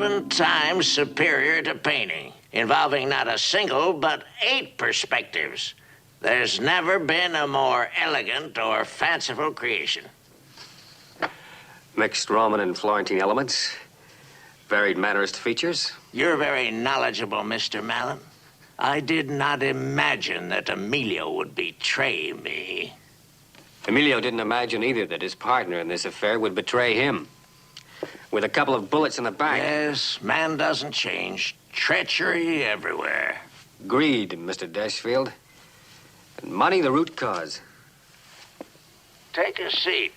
7 times superior to painting, involving not a single but 8 perspectives. There's never been a more elegant or fanciful creation. Mixed Roman and Florentine elements, varied mannerist features. You're very knowledgeable, Mr. Mallon. I did not imagine that Emilio would betray me. Emilio didn't imagine either that his partner in this affair would betray him. With a couple of bullets in the back. Yes, man doesn't change. Treachery everywhere. Greed, Mr. Dashfield. And money the root cause. Take a seat.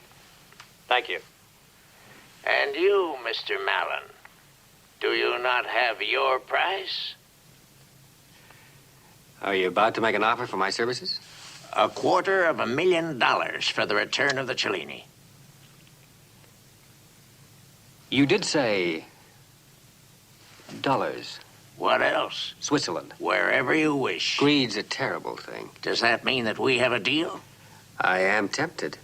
Thank you. And you, Mr. Mallon, do you not have your price? Are you about to make an offer for my services? $250,000 for the return of the Cellini. You did say dollars. What else? Switzerland. Wherever you wish. Greed's a terrible thing. Does that mean that we have a deal? I am tempted.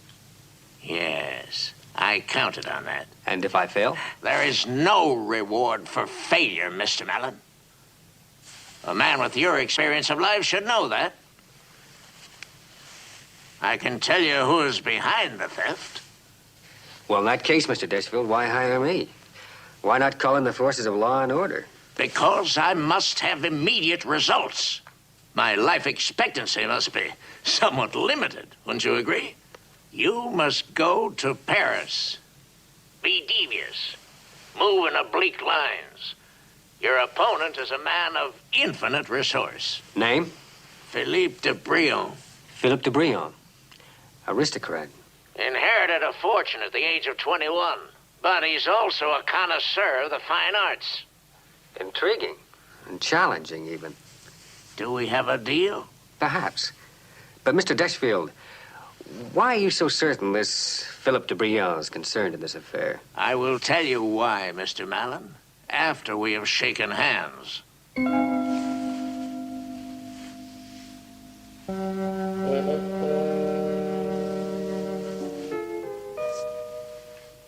Yes, I counted on that. And if I fail? There is no reward for failure, Mr. Mallon. A man with your experience of life should know that. I can tell you who is behind the theft. Well, in that case, Mr. Dashfield, why hire me? Why not call in the forces of law and order? Because I must have immediate results. My life expectancy must be somewhat limited, wouldn't you agree? You must go to Paris. Be devious. Move in oblique lines. Your opponent is a man of infinite resource. Name? Philippe de Brion. Philippe de Brion. Aristocrat. Inherited a fortune at the age of 21. But he's also a connoisseur of the fine arts. Intriguing. And challenging, even. Do we have a deal? Perhaps. But, Mr. Dashfield, why are you so certain this Philippe de Brion is concerned in this affair? I will tell you why, Mr. Mallon, after we have shaken hands.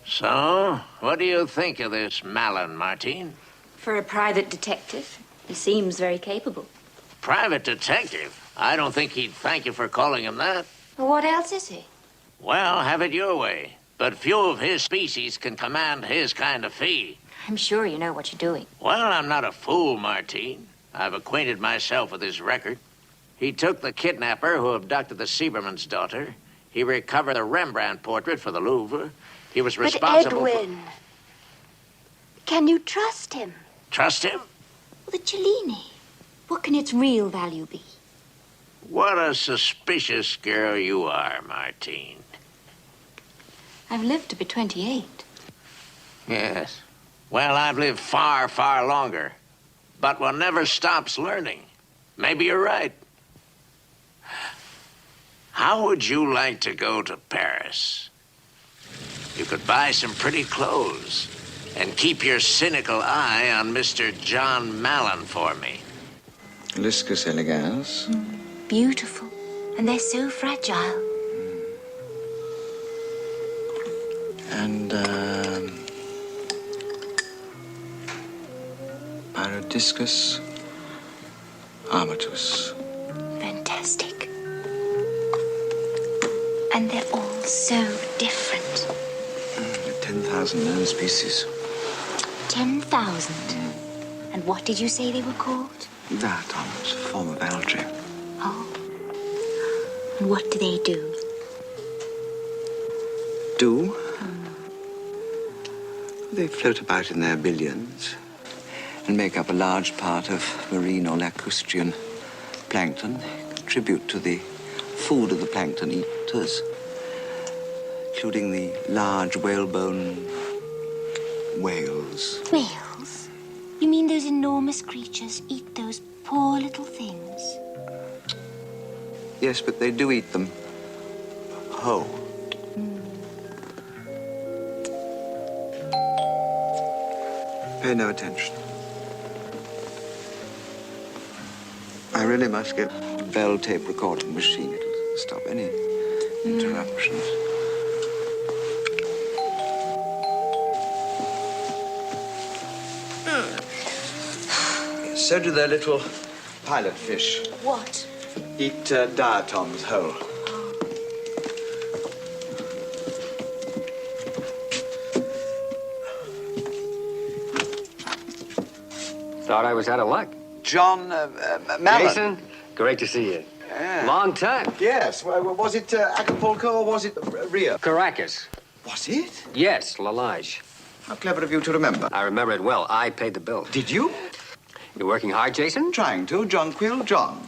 So, what do you think of this Mallon, Martine? For a private detective, he seems very capable. Private detective? I don't think he'd thank you for calling him that. Well, what else is he? Well, have it your way. But few of his species can command his kind of fee. I'm sure you know what you're doing. Well, I'm not a fool, Martine. I've acquainted myself with his record. He took the kidnapper who abducted the Sieberman's daughter. He recovered a Rembrandt portrait for the Louvre. He was responsible But Edwin, can you trust him? Trust him? The Cellini. What can its real value be? What a suspicious girl you are, Martine. I've lived to be 28. Yes. Well, I've lived far, far longer. But one never stops learning. Maybe you're right. How would you like to go to Paris? You could buy some pretty clothes and keep your cynical eye on Mr. John Mallon for me. Liscus elegans. Beautiful. And they're so fragile. And, Parodiscus armatus. Fantastic. And they're all so different. 10,000 known species. 10,000. And what did you say they were called? Diatoms, a form of algae. Oh. And what do they do? Do? They float about in their billions and make up a large part of marine or lacustrian plankton. They contribute to the food of the plankton eaters, including the large whalebone whales. Whales? You mean those enormous creatures eat those poor little things? Yes, but they do eat them whole. Pay no attention. I really must get a Bell tape recording machine. It'll stop any interruptions. So do their little pilot fish. What? Eat diatoms whole. Thought I was out of luck. John Mallon. Jason, great to see you. Yeah. Long time. Yes. Was it Acapulco or was it Rio? Caracas. Was it? Yes, Lalage. How clever of you to remember. I remember it well. I paid the bill. Did you? You working hard, Jason? Trying to. Jonquil John.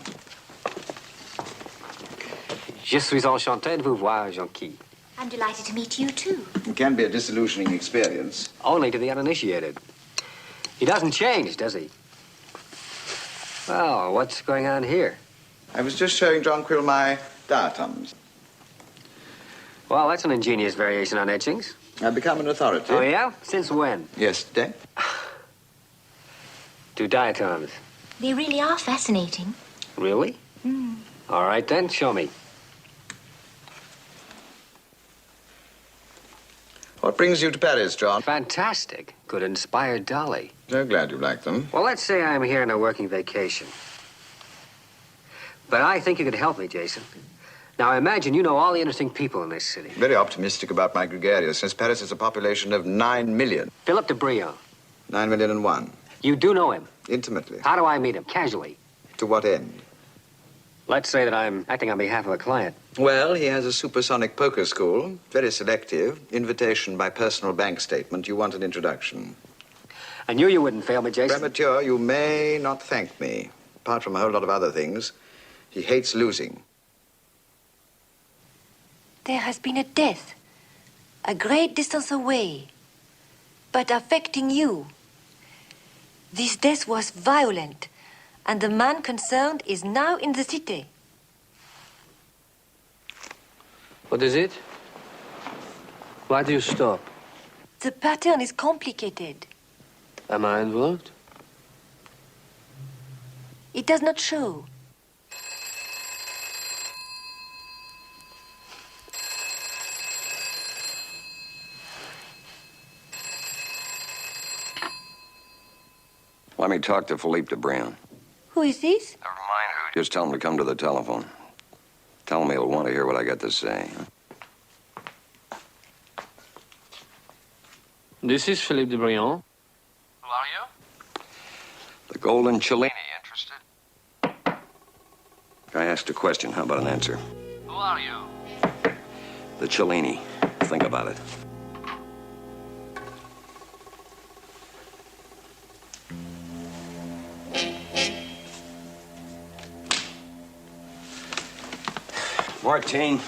Je suis enchanté de vous voir, Jonquille. I'm delighted to meet you, too. It can be a disillusioning experience. Only to the uninitiated. He doesn't change, does he? Well, what's going on here? I was just showing Jonquil my diatoms. Well, that's an ingenious variation on etchings. I've become an authority. Oh, yeah? Since when? Yesterday. Two diatoms. They really are fascinating. Really? All right, then. Show me. What brings you to Paris, John? Fantastic. Could inspire Dolly. So glad you like them. Well, let's say I'm here on a working vacation. But I think you could help me, Jason. Now, I imagine you know all the interesting people in this city. Very optimistic about my gregarious, since Paris has a population of 9 million. Philip de Brion. 9,000,001. You do know him. Intimately. How do I meet him? Casually. To what end? Let's say that I'm acting on behalf of a client. Well, he has a supersonic poker school. Very selective. Invitation by personal bank statement. You want an introduction. I knew you wouldn't fail me, Jason. Premature, you may not thank me. Apart from a whole lot of other things, he hates losing. There has been a death, a great distance away, but affecting you. This death was violent, and the man concerned is now in the city. What is it? Why do you stop? The pattern is complicated. Am I involved? It does not show. Let me talk to Philippe de Brion. Who is this? Never mind who. Just tell him to come to the telephone. Tell him he'll want to hear what I got to say. This is Philippe de Brion. Who are you? The Golden Cellini. Interested? I asked a question. How about an answer? Who are you? The Cellini. Think about it. Martine,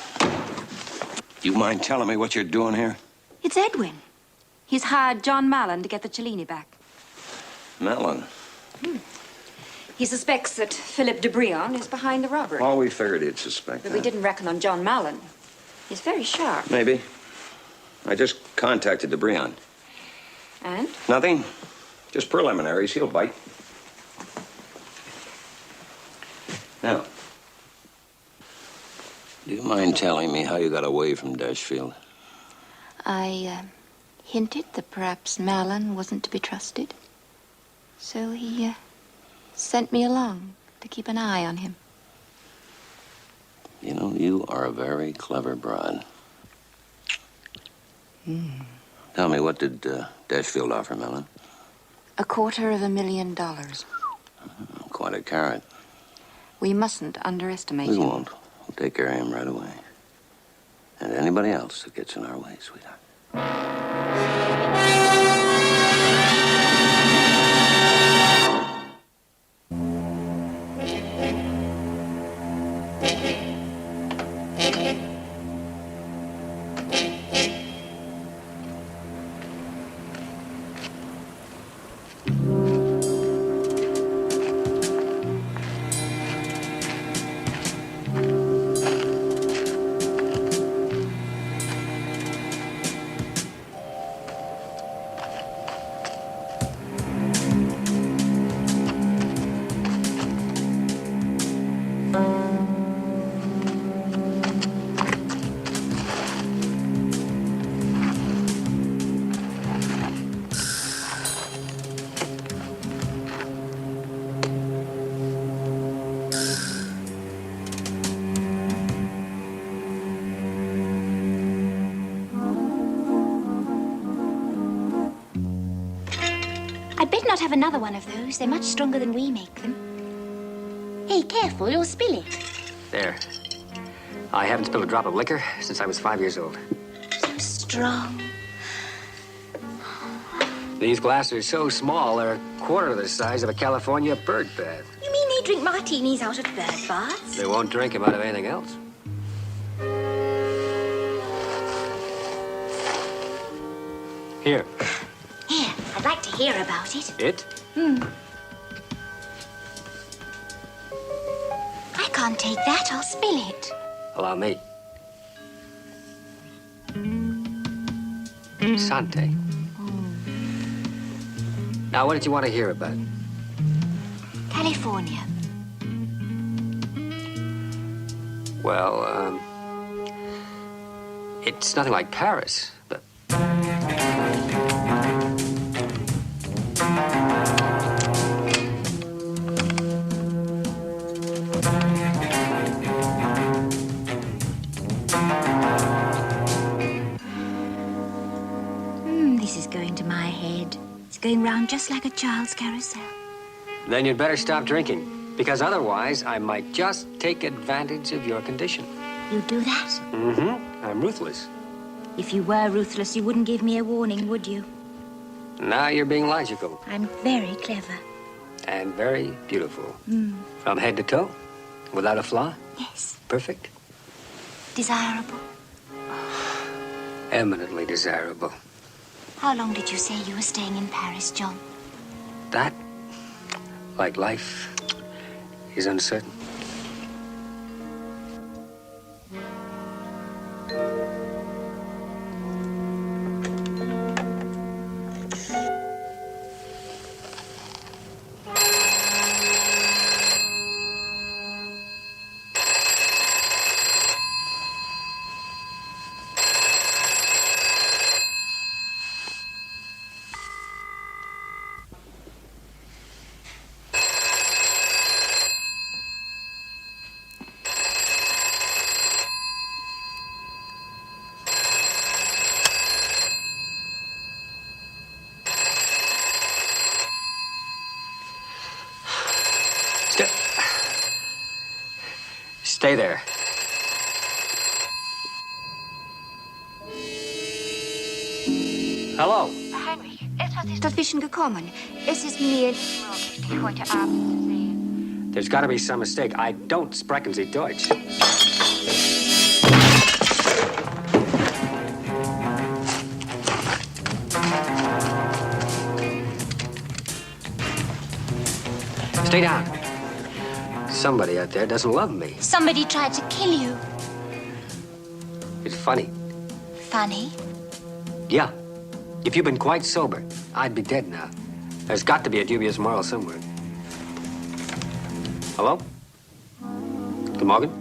you mind telling me what you're doing here? It's Edwin. He's hired John Mallon to get the Cellini back. Mellon. He suspects that Philip de Brion is behind the robbery. Well, we figured he'd suspect But that. we didn't reckon on John Mallon. He's very sharp. Maybe. I just contacted de Brion. And? Nothing. Just preliminaries. He'll bite. Now, do you mind telling me how you got away from Dashfield? I hinted that perhaps Mallon wasn't to be trusted. So he sent me along to keep an eye on him. You know, you are a very clever broad. Tell me, what did Dashfield offer, Mellon? $250,000. Quite a carrot. We mustn't underestimate We him. won't. We'll take care of him right away. And anybody else that gets in our way, sweetheart. I'd better not have another one of those. They're much stronger than we make them. Hey, careful, you'll spill it. There. I haven't spilled a drop of liquor since I was 5 years old. So strong. These glasses are so small, they're a quarter the size of a California bird bath. You mean they drink martinis out of bird baths? They won't drink them out of anything else. Here. Here, I'd like to hear about it. It? I can't take that, I'll spill it. Allow me. Sante. Now, what did you want to hear about? California. Well, it's nothing like Paris, but... This is going to my head. It's going round just like a child's carousel. Then you'd better stop drinking, because otherwise I might just take advantage of your condition. You do that? Mm-hmm. I'm ruthless. If you were ruthless, you wouldn't give me a warning, would you? Now you're being logical I'm very clever. and very beautiful. From head to toe, without a flaw. Yes. Perfect. Desirable. Eminently desirable. How long did you say you were staying in Paris, John? That, like life, is uncertain. Stay there. Hallo. Heinrich, etwas ist dazwischen gekommen. Es ist mir nicht möglich, dich heute Abend zu sehen. There's got to be some mistake. I don't sprechen Sie Deutsch. Stay down. Somebody out there doesn't love me. Somebody tried to kill you. It's funny. Funny. Yeah. If you'd been quite sober, I'd be dead now. There's got to be a dubious moral somewhere. Hello? Good morning?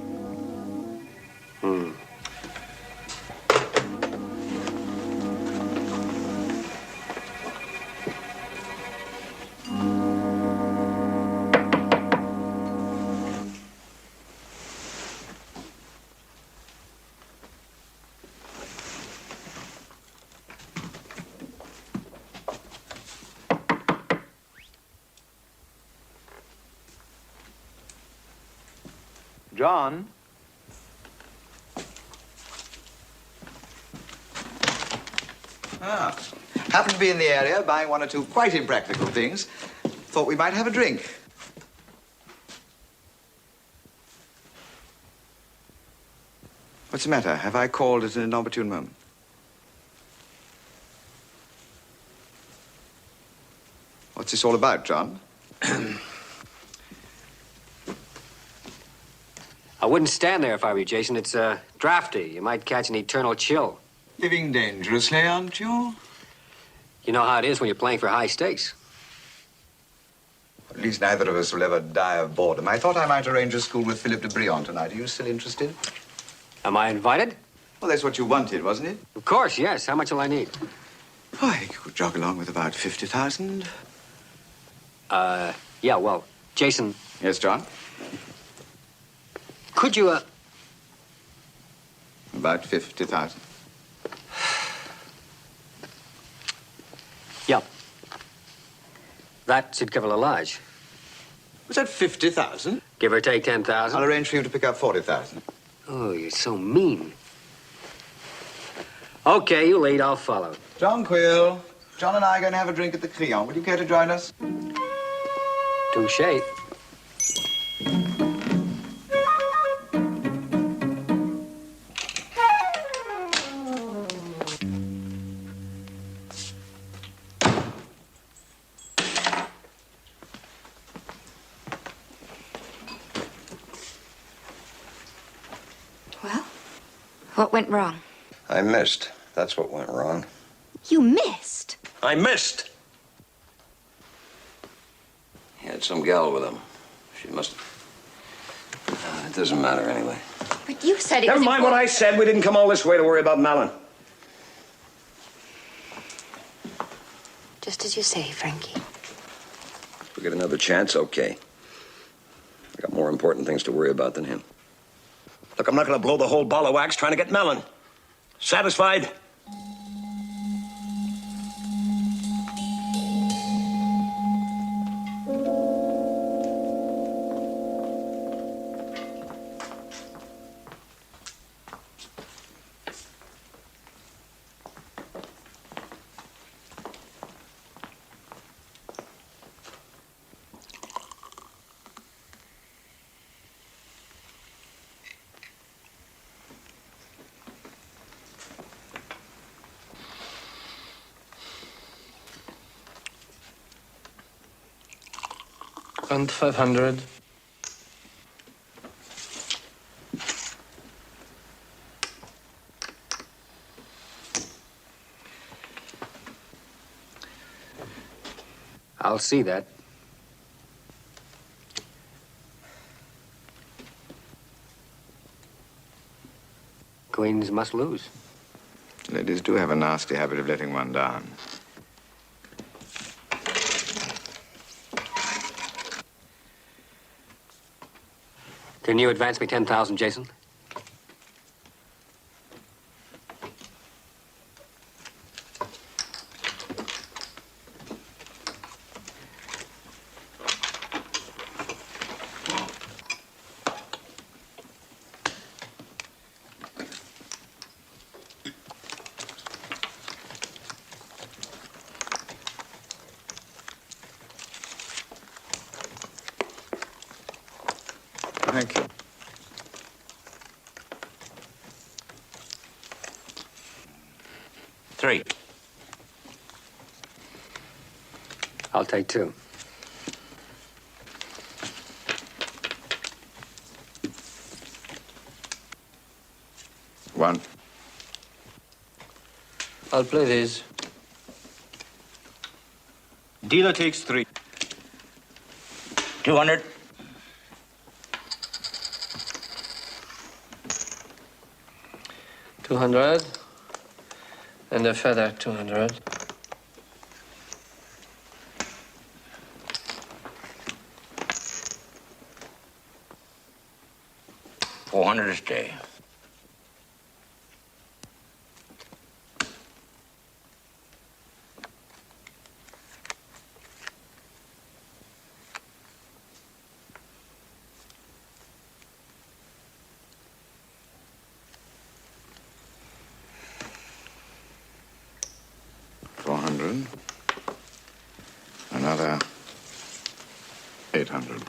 John? Ah, happened to be in the area buying one or two quite impractical things. Thought we might have a drink. What's the matter? Have I called at an inopportune moment? What's this all about, John? I wouldn't stand there if I were you, Jason. It's drafty. You might catch an eternal chill. Living dangerously, aren't you? You know how it is when you're playing for high stakes. At least neither of us will ever die of boredom. I thought I might arrange a school with Philip de Brion tonight. Are you still interested? Am I invited? Well, that's what you wanted, wasn't it? Of course, yes. How much will I need? Oh, I think you could jog along with about 50,000. Yeah, well, Jason, Yes, John? could you, About 50,000. Yeah. That should cover the lodge. Was that 50,000? Give or take 10,000. I'll arrange for you to pick up 40,000. Oh, you're so mean. Okay, you lead, I'll follow. John Quill, John and I are going to have a drink at the Crillon. Would you care to join us? Touche. Well, what went wrong? I missed. That's what went wrong. You missed. I missed! He had some gal with him. She must... It doesn't matter anyway. But you said it Never was mind what I important. said. We didn't come all this way to worry about Malin. Just as you say, Frankie. If we get another chance, okay. I got more important things to worry about than him. Look, I'm not going to blow the whole ball of wax trying to get Malin. Satisfied? And 500. I'll see that. Queens must lose. Ladies do have a nasty habit of letting one down. Can you advance me 10,000, Jason? Thank you. 3. I'll take 2. One. I'll play these. Dealer takes 3. 200. $200. And a feather, 200. $400 a stay. $400. Another 800.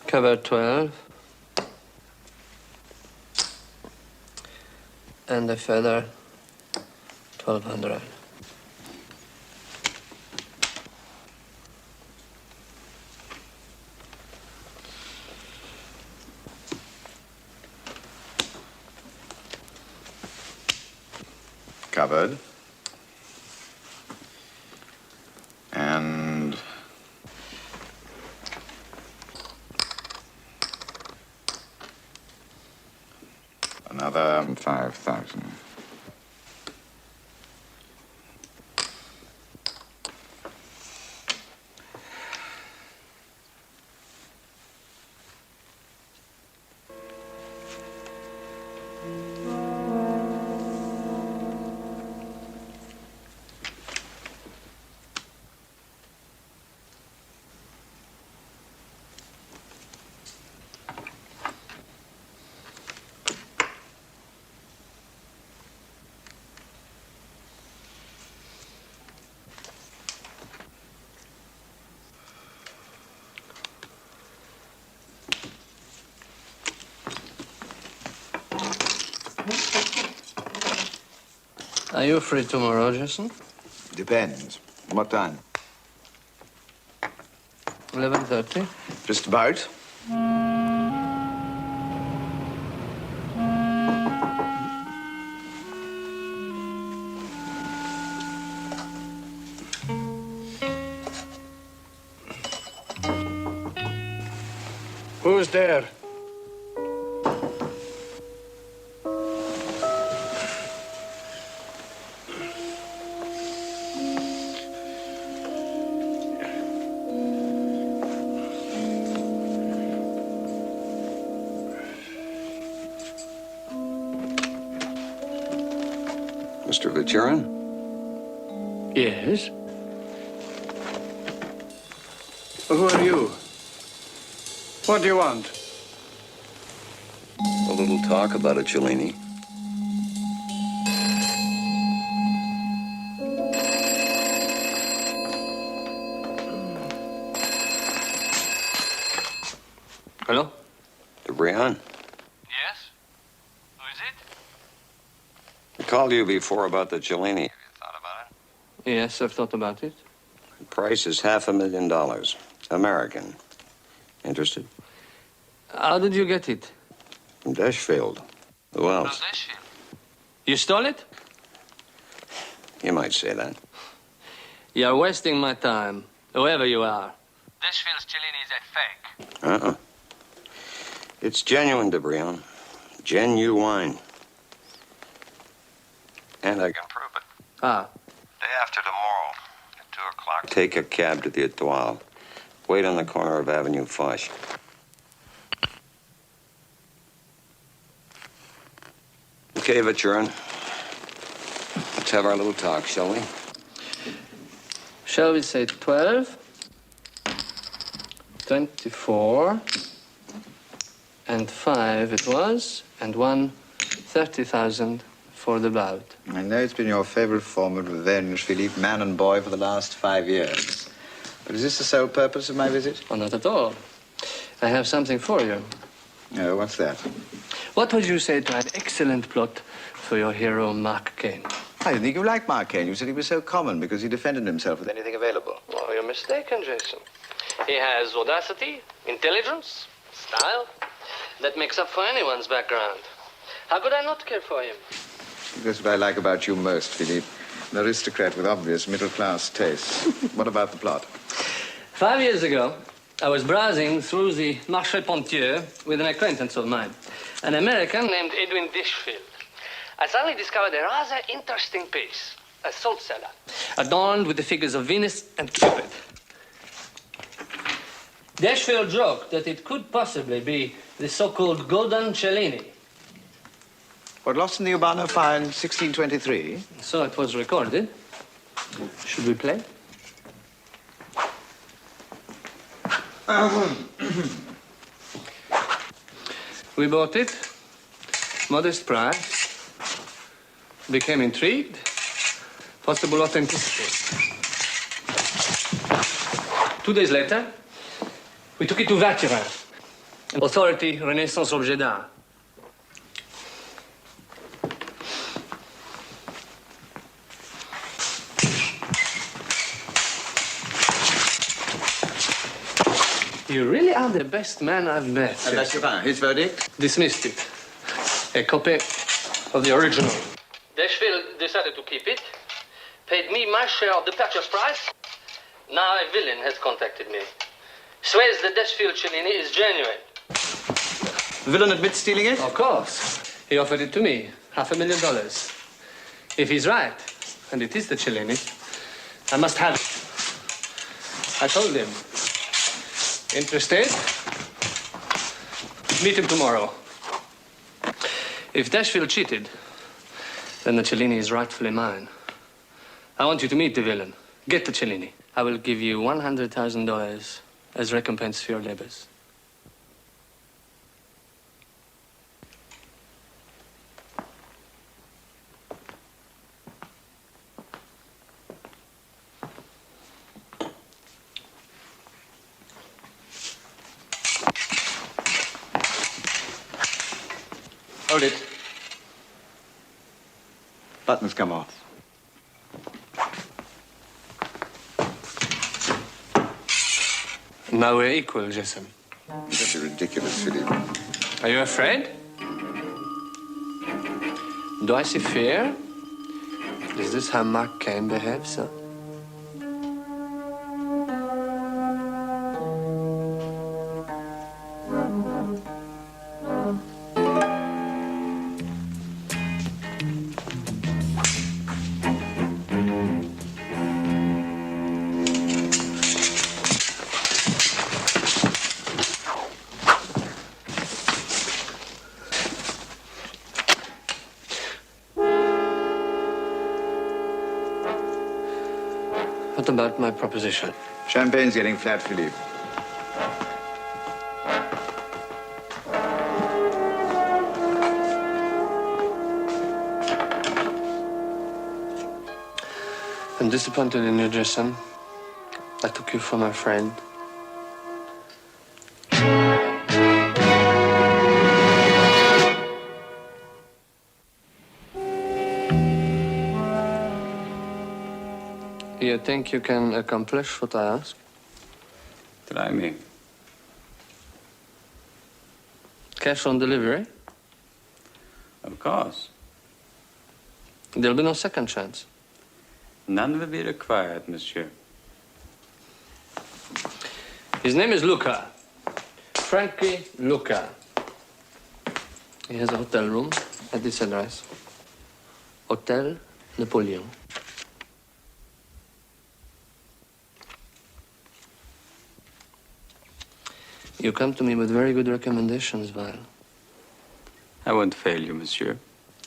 Cover 12. And a feather, 1,200. Covered. And another 5,000. Are you free tomorrow, Jason? Depends. What time? 11:30. Just about. Who's there? Mr. Vicherin? Yes. Who are you? What do you want? A little talk about it, Cellini. Hello? Brian? Yes? Who is it? I called you before about the Cellini. Have you thought about it? Yes, I've thought about it. The price is $500,000. American. Interested? How did you get it? From Dashfield. Who else? You stole it? You might say that. You're wasting my time, whoever you are. Dashfield's Cellini is a fake. Uh-uh. It's genuine, DeBrion. Genuine. And I can prove it. Ah, Day after tomorrow, at 2 o'clock. Take a cab to the Etoile. Wait on the corner of Avenue Foch. Okay, Vicherin. Let's have our little talk, shall we? shall we say 12, 24, and 5 it was, and one 30,500. for the bout. I know it's been your favorite form of revenge, Philippe, man and boy, for the last 5 years. But is this the sole purpose of my visit? Oh, not at all. I have something for you. Oh, what's that? What would you say to an excellent plot for your hero, Mark Kane? I didn't think you liked Mark Kane. You said he was so common because he defended himself with anything available. Oh, you're mistaken, Jason. He has audacity, intelligence, style. That makes up for anyone's background. How could I not care for him? That's what I like about you most, Philippe. An aristocrat with obvious middle-class tastes. What about the plot? 5 years ago, I was browsing through the Marché Pontier with an acquaintance of mine, an American named Edwin Dishfield. I suddenly discovered a rather interesting piece, a salt cellar, adorned with the figures of Venus and Cupid. Dashfield joked that it could possibly be the so-called Golden Cellini. What, lost in the Urbano fire in 1623? So it was recorded. Should we play? We bought it, modest price, became intrigued, possible authenticity. 2 days later, we took it to Vaturin, authority Renaissance objet d'art. You really are the best man I've met. And that's his verdict? Dismissed it. A copy of the original. Dashfield decided to keep it, paid me my share of the purchase price. Now a villain has contacted me. Swears the Dashfield Cellini is genuine. The villain admits stealing it? Of course. He offered it to me, $500,000. If he's right, and it is the Cellini, I must have it. I told him. Interested? Meet him tomorrow. If Dashfield cheated, then the Cellini is rightfully mine. I want you to meet the villain. Get the Cellini. I will give you $100,000 as recompense for your labors. Hold it. Buttons come off. Now we're equal, Jason. That's ridiculous, Philippe. Are you afraid? Do I see fear? Is this how Mark Kane behaves, sir? What about my proposition? Champagne's getting flat, Philippe. I'm disappointed in you, Jason. I took you for my friend. You think you can accomplish what I ask? Try me. Cash on delivery? Of course. There'll be no second chance. None will be required, monsieur. His name is Luca. Frankie Luca. He has a hotel room at this address. Hotel Napoleon. You come to me with very good recommendations, Val. I won't fail you, monsieur.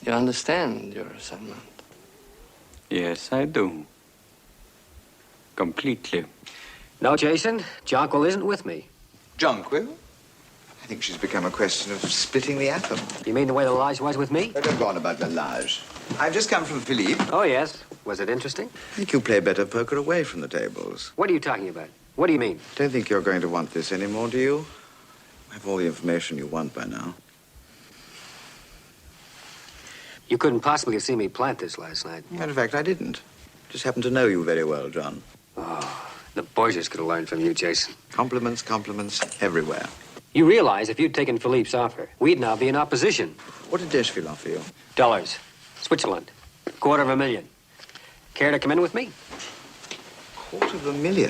You understand your assignment? Yes, I do. Completely. No, Jason, Jonquil isn't with me. Jonquil? I think she's become a question of splitting the atom. You mean the way the lodge was with me? Oh, don't go on about the Lage. I've just come from Philippe. Oh, yes. Was it interesting? I think you play better poker away from the tables. What are you talking about? What do you mean? Don't think you're going to want this anymore, do you? I have all the information you want by now. You couldn't possibly have seen me plant this last night. Matter of fact, I didn't. Just happen to know you very well, John. Oh, the Borgias could have learned from you, Jason. Compliments, compliments, everywhere. You realize if you'd taken Philippe's offer, we'd now be in opposition. What did Descheville offer you? Dollars. Switzerland. $250,000. Care to come in with me? $250,000.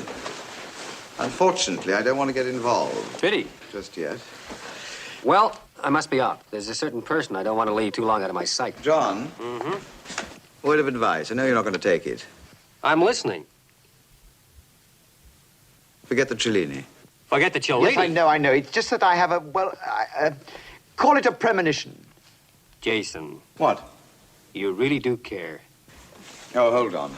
Unfortunately, I don't want to get involved. Pity. Just yet. Well, I must be off. There's a certain person I don't want to leave too long out of my sight. John? Mm-hmm. Word of advice. I know you're not going to take it. I'm listening. Forget the Cellini. Forget the Cellini? Yes, I know. It's just that I have a, call it a premonition. Jason. What? You really do care. Oh, hold on.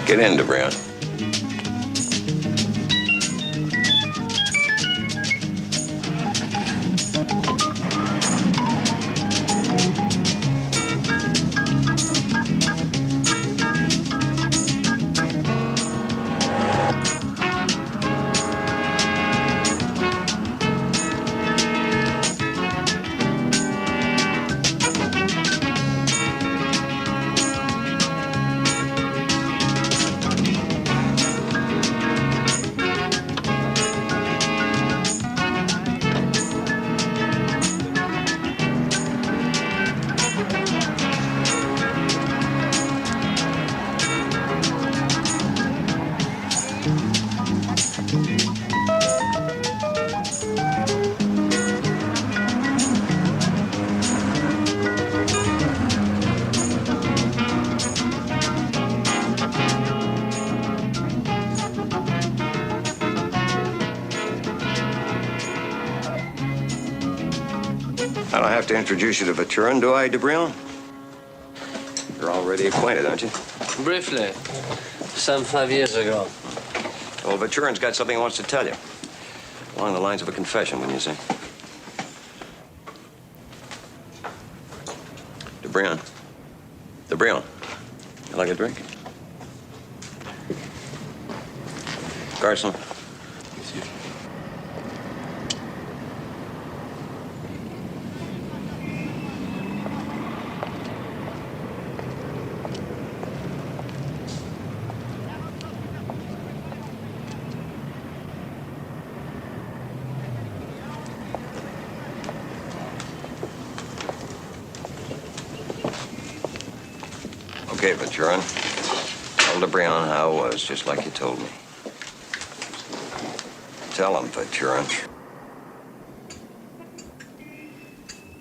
Get in, DeBrion. I don't have to introduce you to Vaturin, do I, DeBrion? You're already acquainted, aren't you? Briefly. Some 5 years ago. Well, Vaturin's got something he wants to tell you. Along the lines of a confession, wouldn't you say? DeBrion. DeBrion. You like a drink? Garçon. Okay, Vaturin. Tell DeBrion how it was, just like you told me. Tell him, Vaturin.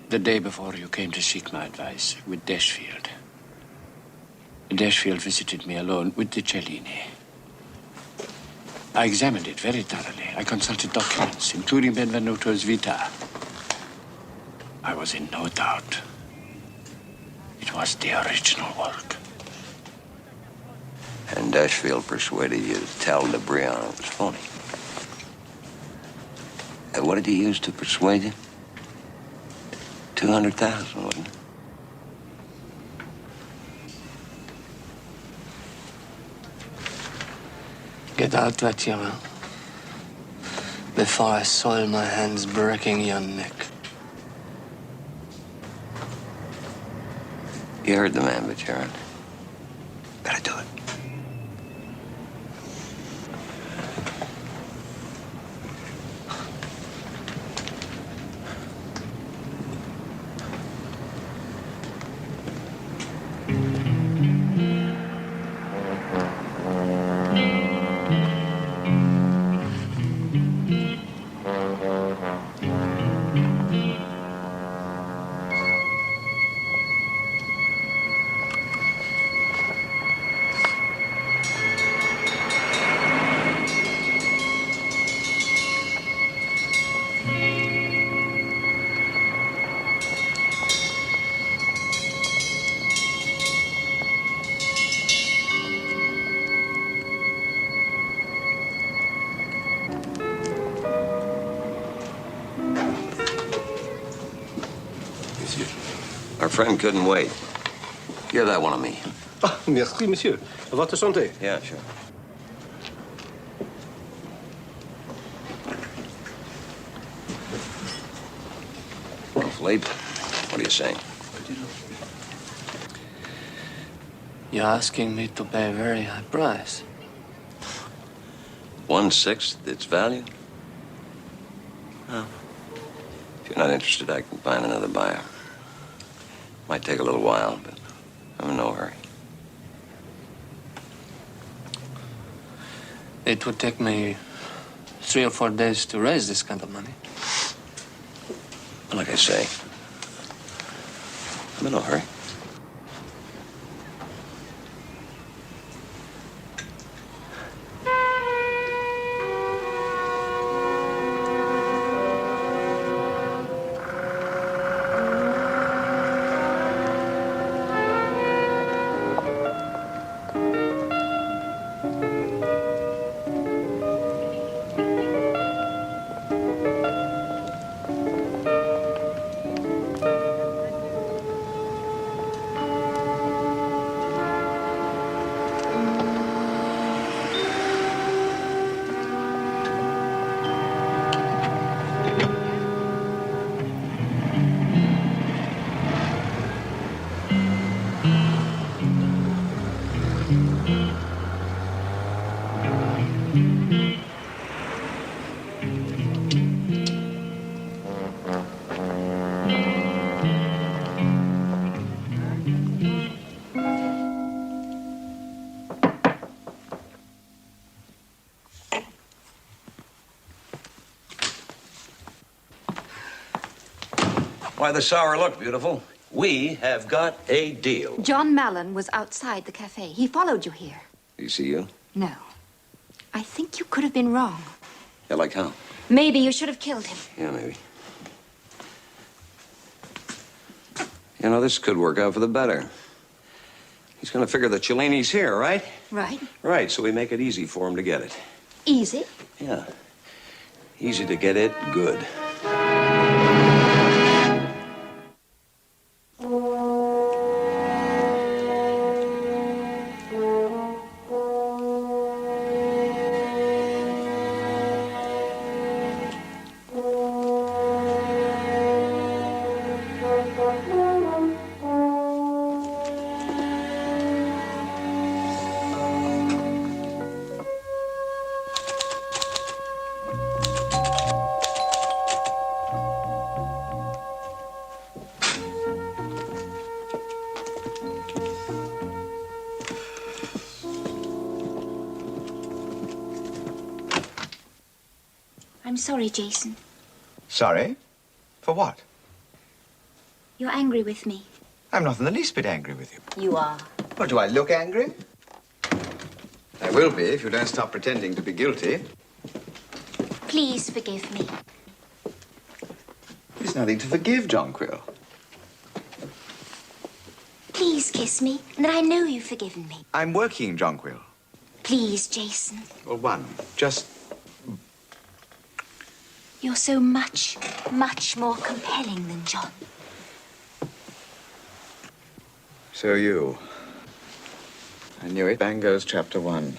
The day before you came to seek my advice with Descheville. Descheville visited me alone with the Cellini. I examined it very thoroughly. I consulted documents, including Benvenuto's Vita. I was in no doubt. It was the original work. And Descheville persuaded you to tell DeBrion it was phony. And what did he use to persuade you? 200,000, wasn't it? Get out, Vaturin. before I soil my hands breaking your neck. You heard the man, Bacharan. Better do it. Our friend couldn't wait. Give that one to me. Ah, merci, monsieur. Votre santé. Yeah, sure. Well, Philippe, what are you saying? You're asking me to pay a very high price. 1/6 its value? Well, if you're not interested, I can find another buyer. Might take a little while, but I'm in no hurry. It would take me 3 or 4 days to raise this kind of money. Like I say, I'm in no hurry. Why the sour look, beautiful? We have got a deal. John Mallon was outside the cafe. He followed you here. Did he see you? No. I think you could have been wrong. Yeah, like how? Maybe you should have killed him. Yeah, maybe. You know, this could work out for the better. He's gonna figure that Cellini's here, right? Right? Right, so we make it easy for him to get it. Easy. Yeah. Easy to get it good. I'm sorry, Jason. Sorry? For what? You're angry with me. I'm not in the least bit angry with you. You are. Well, do I look angry? I will be if you don't stop pretending to be guilty. Please forgive me. There's nothing to forgive, John Quill. Please kiss me, and then I know you've forgiven me. I'm working, John Quill. Please, Jason. Well, just... You're so much, much more compelling than John. So you. I knew it. Bang goes chapter 1.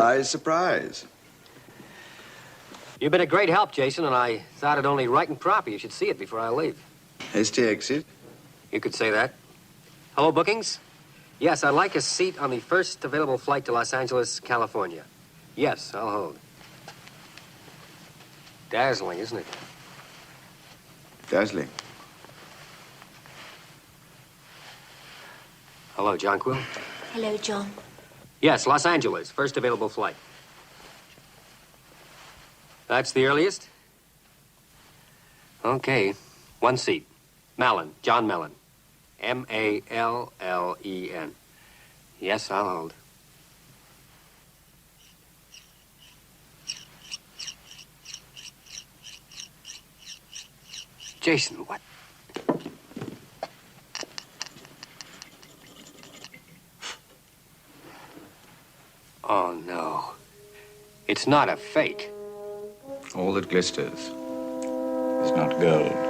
Surprise, surprise. You've been a great help, Jason, and I thought it only right and proper you should see it before I leave. Hasty exit? You could say that. Hello, bookings? Yes, I'd like a seat on the first available flight to Los Angeles, California. Yes, I'll hold. Dazzling, isn't it? Dazzling. Hello, John Quill. Hello, John. Yes, Los Angeles, first available flight. That's the earliest? Okay, one seat. Mallon, John Mellon. M-A-L-L-E-N. Yes, I'll hold. Jason, what? Oh, no. It's not a fake. All that glisters is not gold.